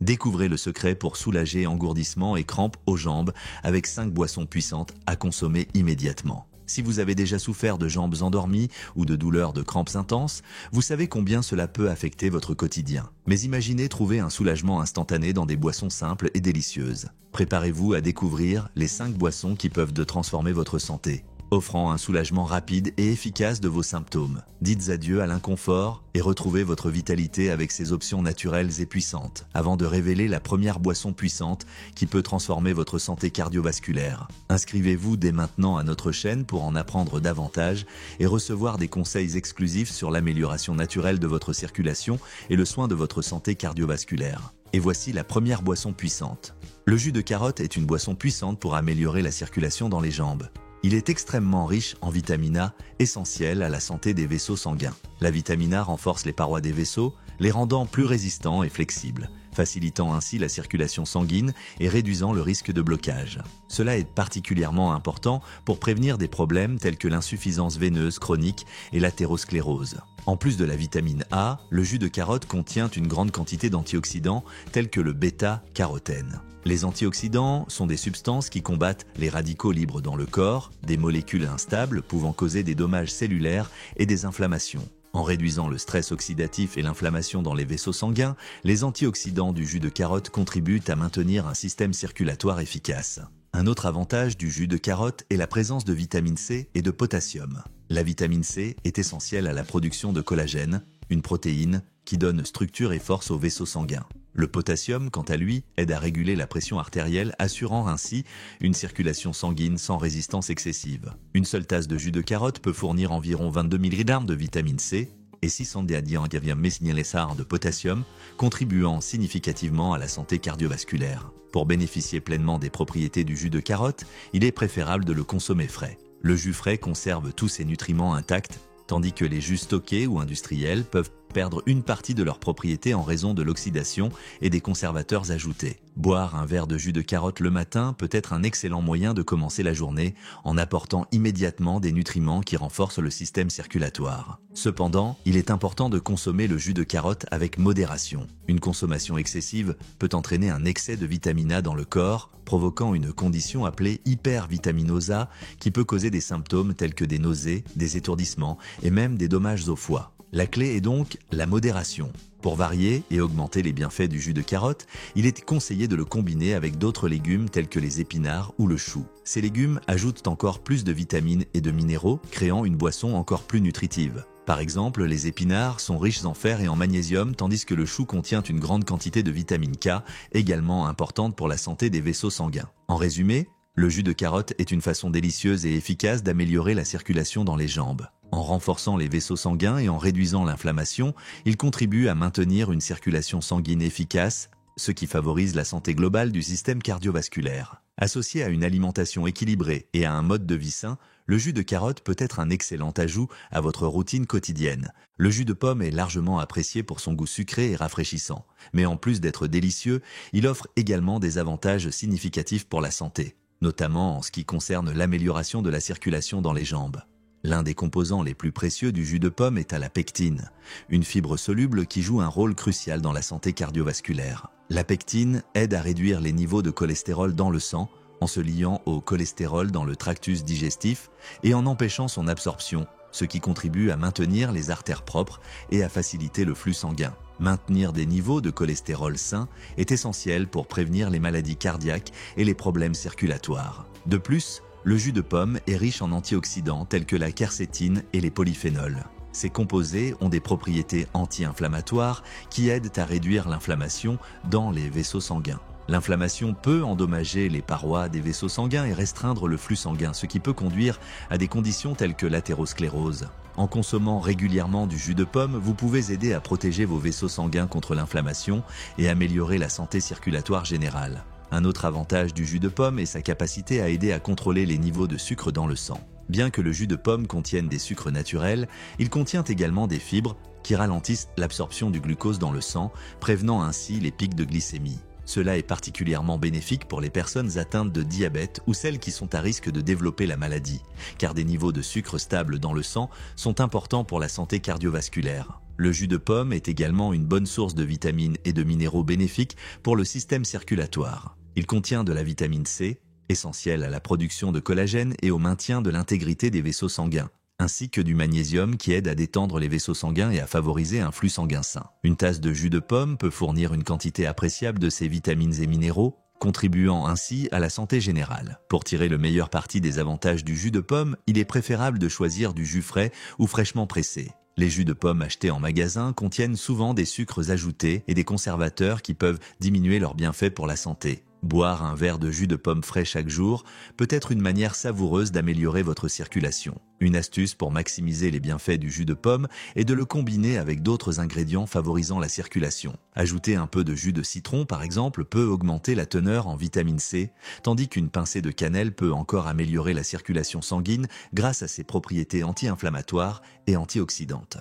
Découvrez le secret pour soulager engourdissements et crampes aux jambes avec 5 boissons puissantes à consommer immédiatement. Si vous avez déjà souffert de jambes endormies ou de douleurs de crampes intenses, vous savez combien cela peut affecter votre quotidien. Mais imaginez trouver un soulagement instantané dans des boissons simples et délicieuses. Préparez-vous à découvrir les 5 boissons qui peuvent transformer votre santé, offrant un soulagement rapide et efficace de vos symptômes. Dites adieu à l'inconfort et retrouvez votre vitalité avec ces options naturelles et puissantes, avant de révéler la première boisson puissante qui peut transformer votre santé cardiovasculaire. Inscrivez-vous dès maintenant à notre chaîne pour en apprendre davantage et recevoir des conseils exclusifs sur l'amélioration naturelle de votre circulation et le soin de votre santé cardiovasculaire. Et voici la première boisson puissante. Le jus de carotte est une boisson puissante pour améliorer la circulation dans les jambes. Il est extrêmement riche en vitamine A, essentielle à la santé des vaisseaux sanguins. La vitamine A renforce les parois des vaisseaux, les rendant plus résistants et flexibles, facilitant ainsi la circulation sanguine et réduisant le risque de blocage. Cela est particulièrement important pour prévenir des problèmes tels que l'insuffisance veineuse chronique et l'athérosclérose. En plus de la vitamine A, le jus de carotte contient une grande quantité d'antioxydants tels que le bêta-carotène. Les antioxydants sont des substances qui combattent les radicaux libres dans le corps, des molécules instables pouvant causer des dommages cellulaires et des inflammations. En réduisant le stress oxydatif et l'inflammation dans les vaisseaux sanguins, les antioxydants du jus de carotte contribuent à maintenir un système circulatoire efficace. Un autre avantage du jus de carotte est la présence de vitamine C et de potassium. La vitamine C est essentielle à la production de collagène, une protéine qui donne structure et force aux vaisseaux sanguins. Le potassium, quant à lui, aide à réguler la pression artérielle, assurant ainsi une circulation sanguine sans résistance excessive. Une seule tasse de jus de carotte peut fournir environ 22 mg de vitamine C et 600 mg de potassium, contribuant significativement à la santé cardiovasculaire. Pour bénéficier pleinement des propriétés du jus de carotte, il est préférable de le consommer frais. Le jus frais conserve tous ses nutriments intacts, tandis que les jus stockés ou industriels peuvent perdre une partie de leurs propriétés en raison de l'oxydation et des conservateurs ajoutés. Boire un verre de jus de carotte le matin peut être un excellent moyen de commencer la journée en apportant immédiatement des nutriments qui renforcent le système circulatoire. Cependant, il est important de consommer le jus de carotte avec modération. Une consommation excessive peut entraîner un excès de vitamine A dans le corps, provoquant une condition appelée hypervitaminose qui peut causer des symptômes tels que des nausées, des étourdissements et même des dommages au foie. La clé est donc la modération. Pour varier et augmenter les bienfaits du jus de carotte, il est conseillé de le combiner avec d'autres légumes tels que les épinards ou le chou. Ces légumes ajoutent encore plus de vitamines et de minéraux, créant une boisson encore plus nutritive. Par exemple, les épinards sont riches en fer et en magnésium, tandis que le chou contient une grande quantité de vitamine K, également importante pour la santé des vaisseaux sanguins. En résumé, le jus de carotte est une façon délicieuse et efficace d'améliorer la circulation dans les jambes. En renforçant les vaisseaux sanguins et en réduisant l'inflammation, il contribue à maintenir une circulation sanguine efficace, ce qui favorise la santé globale du système cardiovasculaire. Associé à une alimentation équilibrée et à un mode de vie sain, le jus de carotte peut être un excellent ajout à votre routine quotidienne. Le jus de pomme est largement apprécié pour son goût sucré et rafraîchissant, mais en plus d'être délicieux, il offre également des avantages significatifs pour la santé, notamment en ce qui concerne l'amélioration de la circulation dans les jambes. L'un des composants les plus précieux du jus de pomme est la pectine, une fibre soluble qui joue un rôle crucial dans la santé cardiovasculaire. La pectine aide à réduire les niveaux de cholestérol dans le sang en se liant au cholestérol dans le tractus digestif et en empêchant son absorption, ce qui contribue à maintenir les artères propres et à faciliter le flux sanguin. Maintenir des niveaux de cholestérol sains est essentiel pour prévenir les maladies cardiaques et les problèmes circulatoires. De plus, le jus de pomme est riche en antioxydants tels que la quercétine et les polyphénols. Ces composés ont des propriétés anti-inflammatoires qui aident à réduire l'inflammation dans les vaisseaux sanguins. L'inflammation peut endommager les parois des vaisseaux sanguins et restreindre le flux sanguin, ce qui peut conduire à des conditions telles que l'athérosclérose. En consommant régulièrement du jus de pomme, vous pouvez aider à protéger vos vaisseaux sanguins contre l'inflammation et améliorer la santé circulatoire générale. Un autre avantage du jus de pomme est sa capacité à aider à contrôler les niveaux de sucre dans le sang. Bien que le jus de pomme contienne des sucres naturels, il contient également des fibres qui ralentissent l'absorption du glucose dans le sang, prévenant ainsi les pics de glycémie. Cela est particulièrement bénéfique pour les personnes atteintes de diabète ou celles qui sont à risque de développer la maladie, car des niveaux de sucre stables dans le sang sont importants pour la santé cardiovasculaire. Le jus de pomme est également une bonne source de vitamines et de minéraux bénéfiques pour le système circulatoire. Il contient de la vitamine C, essentielle à la production de collagène et au maintien de l'intégrité des vaisseaux sanguins, ainsi que du magnésium qui aide à détendre les vaisseaux sanguins et à favoriser un flux sanguin sain. Une tasse de jus de pomme peut fournir une quantité appréciable de ces vitamines et minéraux, contribuant ainsi à la santé générale. Pour tirer le meilleur parti des avantages du jus de pomme, il est préférable de choisir du jus frais ou fraîchement pressé. Les jus de pomme achetés en magasin contiennent souvent des sucres ajoutés et des conservateurs qui peuvent diminuer leurs bienfaits pour la santé. Boire un verre de jus de pomme frais chaque jour peut être une manière savoureuse d'améliorer votre circulation. Une astuce pour maximiser les bienfaits du jus de pomme est de le combiner avec d'autres ingrédients favorisant la circulation. Ajouter un peu de jus de citron, par exemple, peut augmenter la teneur en vitamine C, tandis qu'une pincée de cannelle peut encore améliorer la circulation sanguine grâce à ses propriétés anti-inflammatoires et antioxydantes.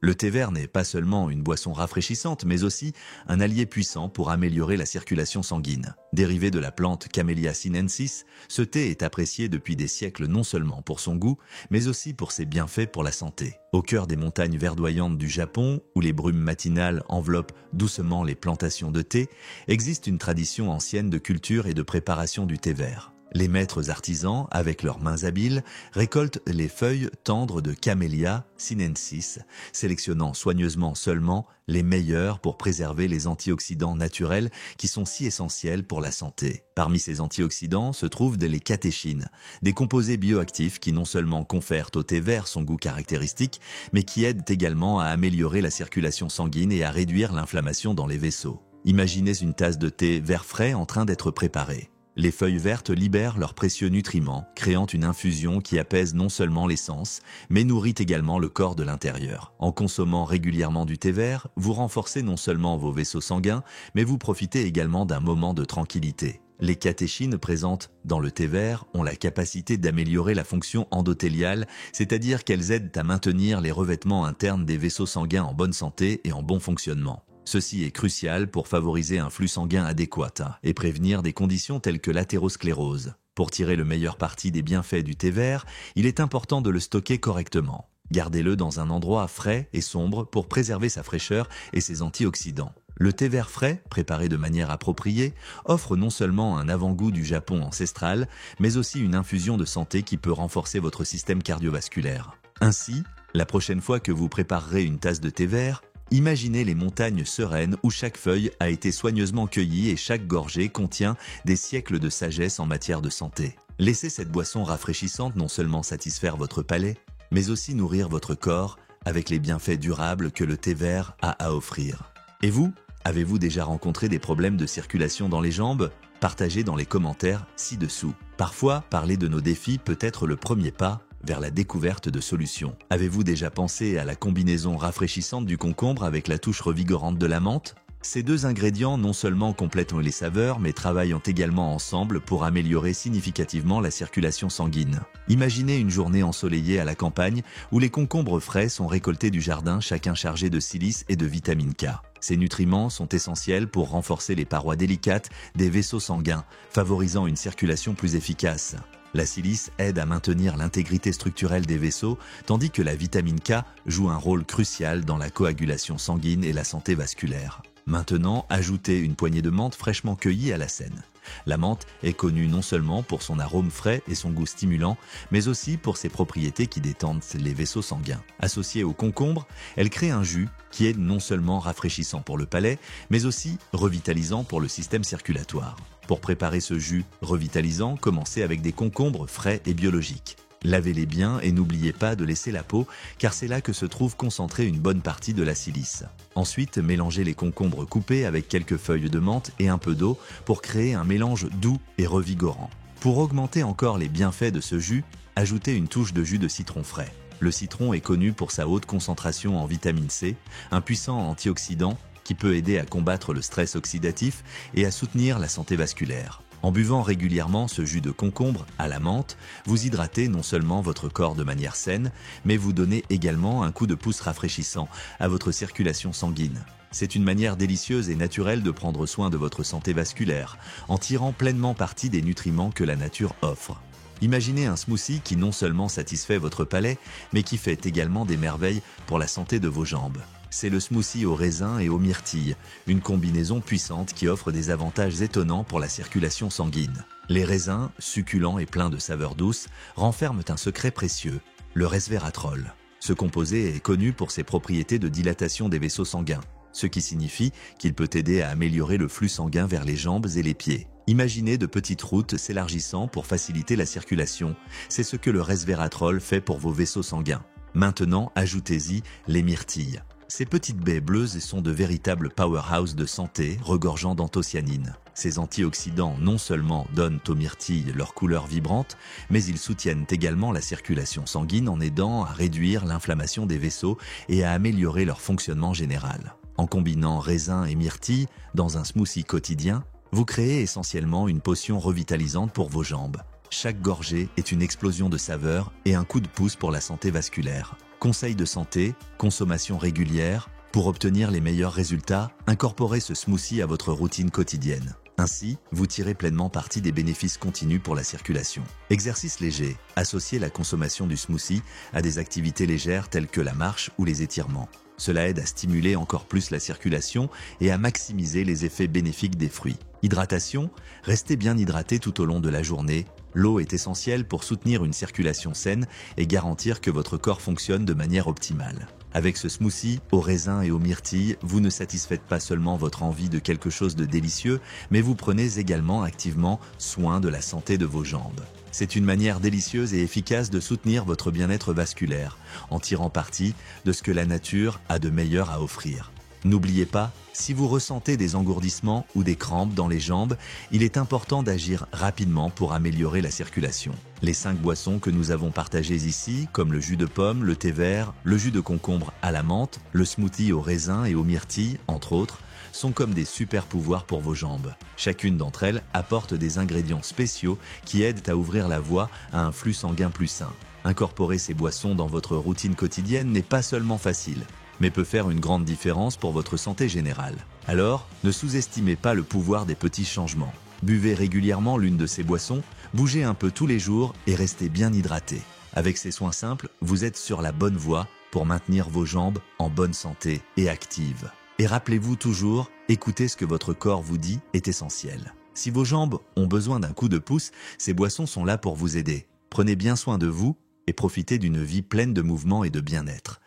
Le thé vert n'est pas seulement une boisson rafraîchissante, mais aussi un allié puissant pour améliorer la circulation sanguine. Dérivé de la plante Camellia sinensis, ce thé est apprécié depuis des siècles non seulement pour son goût, mais aussi pour ses bienfaits pour la santé. Au cœur des montagnes verdoyantes du Japon, où les brumes matinales enveloppent doucement les plantations de thé, existe une tradition ancienne de culture et de préparation du thé vert. Les maîtres artisans, avec leurs mains habiles, récoltent les feuilles tendres de Camellia sinensis, sélectionnant soigneusement seulement les meilleures pour préserver les antioxydants naturels qui sont si essentiels pour la santé. Parmi ces antioxydants se trouvent les catéchines, des composés bioactifs qui non seulement confèrent au thé vert son goût caractéristique, mais qui aident également à améliorer la circulation sanguine et à réduire l'inflammation dans les vaisseaux. Imaginez une tasse de thé vert frais en train d'être préparée. Les feuilles vertes libèrent leurs précieux nutriments, créant une infusion qui apaise non seulement les sens, mais nourrit également le corps de l'intérieur. En consommant régulièrement du thé vert, vous renforcez non seulement vos vaisseaux sanguins, mais vous profitez également d'un moment de tranquillité. Les catéchines présentes dans le thé vert ont la capacité d'améliorer la fonction endothéliale, c'est-à-dire qu'elles aident à maintenir les revêtements internes des vaisseaux sanguins en bonne santé et en bon fonctionnement. Ceci est crucial pour favoriser un flux sanguin adéquat et prévenir des conditions telles que l'athérosclérose. Pour tirer le meilleur parti des bienfaits du thé vert, il est important de le stocker correctement. Gardez-le dans un endroit frais et sombre pour préserver sa fraîcheur et ses antioxydants. Le thé vert frais, préparé de manière appropriée, offre non seulement un avant-goût du Japon ancestral, mais aussi une infusion de santé qui peut renforcer votre système cardiovasculaire. Ainsi, la prochaine fois que vous préparerez une tasse de thé vert, imaginez les montagnes sereines où chaque feuille a été soigneusement cueillie et chaque gorgée contient des siècles de sagesse en matière de santé. Laissez cette boisson rafraîchissante non seulement satisfaire votre palais, mais aussi nourrir votre corps avec les bienfaits durables que le thé vert a à offrir. Et vous, avez-vous déjà rencontré des problèmes de circulation dans les jambes ? Partagez dans les commentaires ci-dessous. Parfois, parler de nos défis peut être le premier pas vers la découverte de solutions. Avez-vous déjà pensé à la combinaison rafraîchissante du concombre avec la touche revigorante de la menthe ? Ces deux ingrédients non seulement complètent les saveurs, mais travaillent également ensemble pour améliorer significativement la circulation sanguine. Imaginez une journée ensoleillée à la campagne où les concombres frais sont récoltés du jardin, chacun chargé de silice et de vitamine K. Ces nutriments sont essentiels pour renforcer les parois délicates des vaisseaux sanguins, favorisant une circulation plus efficace. La silice aide à maintenir l'intégrité structurelle des vaisseaux, tandis que la vitamine K joue un rôle crucial dans la coagulation sanguine et la santé vasculaire. Maintenant, ajoutez une poignée de menthe fraîchement cueillie à la scène. La menthe est connue non seulement pour son arôme frais et son goût stimulant, mais aussi pour ses propriétés qui détendent les vaisseaux sanguins. Associée au concombre, elle crée un jus qui est non seulement rafraîchissant pour le palais, mais aussi revitalisant pour le système circulatoire. Pour préparer ce jus revitalisant, commencez avec des concombres frais et biologiques. Lavez-les bien et n'oubliez pas de laisser la peau, car c'est là que se trouve concentrée une bonne partie de la silice. Ensuite, mélangez les concombres coupés avec quelques feuilles de menthe et un peu d'eau pour créer un mélange doux et revigorant. Pour augmenter encore les bienfaits de ce jus, ajoutez une touche de jus de citron frais. Le citron est connu pour sa haute concentration en vitamine C, un puissant antioxydant qui peut aider à combattre le stress oxydatif et à soutenir la santé vasculaire. En buvant régulièrement ce jus de concombre à la menthe, vous hydratez non seulement votre corps de manière saine, mais vous donnez également un coup de pouce rafraîchissant à votre circulation sanguine. C'est une manière délicieuse et naturelle de prendre soin de votre santé vasculaire, en tirant pleinement parti des nutriments que la nature offre. Imaginez un smoothie qui non seulement satisfait votre palais, mais qui fait également des merveilles pour la santé de vos jambes. C'est le smoothie aux raisins et aux myrtilles, une combinaison puissante qui offre des avantages étonnants pour la circulation sanguine. Les raisins, succulents et pleins de saveurs douces, renferment un secret précieux, le resveratrol. Ce composé est connu pour ses propriétés de dilatation des vaisseaux sanguins, ce qui signifie qu'il peut aider à améliorer le flux sanguin vers les jambes et les pieds. Imaginez de petites routes s'élargissant pour faciliter la circulation. C'est ce que le resveratrol fait pour vos vaisseaux sanguins. Maintenant, ajoutez-y les myrtilles. Ces petites baies bleues sont de véritables powerhouses de santé, regorgeant d'anthocyanines. Ces antioxydants non seulement donnent aux myrtilles leur couleur vibrante, mais ils soutiennent également la circulation sanguine en aidant à réduire l'inflammation des vaisseaux et à améliorer leur fonctionnement général. En combinant raisins et myrtilles dans un smoothie quotidien, vous créez essentiellement une potion revitalisante pour vos jambes. Chaque gorgée est une explosion de saveurs et un coup de pouce pour la santé vasculaire. Conseils de santé, consommation régulière. Pour obtenir les meilleurs résultats, incorporez ce smoothie à votre routine quotidienne. Ainsi, vous tirez pleinement parti des bénéfices continus pour la circulation. Exercice léger. Associez la consommation du smoothie à des activités légères telles que la marche ou les étirements. Cela aide à stimuler encore plus la circulation et à maximiser les effets bénéfiques des fruits. Hydratation. Restez bien hydraté tout au long de la journée. L'eau est essentielle pour soutenir une circulation saine et garantir que votre corps fonctionne de manière optimale. Avec ce smoothie, aux raisins et aux myrtilles, vous ne satisfaites pas seulement votre envie de quelque chose de délicieux, mais vous prenez également activement soin de la santé de vos jambes. C'est une manière délicieuse et efficace de soutenir votre bien-être vasculaire, en tirant parti de ce que la nature a de meilleur à offrir. N'oubliez pas, si vous ressentez des engourdissements ou des crampes dans les jambes, il est important d'agir rapidement pour améliorer la circulation. Les 5 boissons que nous avons partagées ici, comme le jus de pomme, le thé vert, le jus de concombre à la menthe, le smoothie aux raisins et aux myrtilles, entre autres, sont comme des super pouvoirs pour vos jambes. Chacune d'entre elles apporte des ingrédients spéciaux qui aident à ouvrir la voie à un flux sanguin plus sain. Incorporer ces boissons dans votre routine quotidienne n'est pas seulement facile, mais peut faire une grande différence pour votre santé générale. Alors, ne sous-estimez pas le pouvoir des petits changements. Buvez régulièrement l'une de ces boissons, bougez un peu tous les jours et restez bien hydraté. Avec ces soins simples, vous êtes sur la bonne voie pour maintenir vos jambes en bonne santé et actives. Et rappelez-vous toujours, écouter ce que votre corps vous dit est essentiel. Si vos jambes ont besoin d'un coup de pouce, ces boissons sont là pour vous aider. Prenez bien soin de vous et profitez d'une vie pleine de mouvement et de bien-être.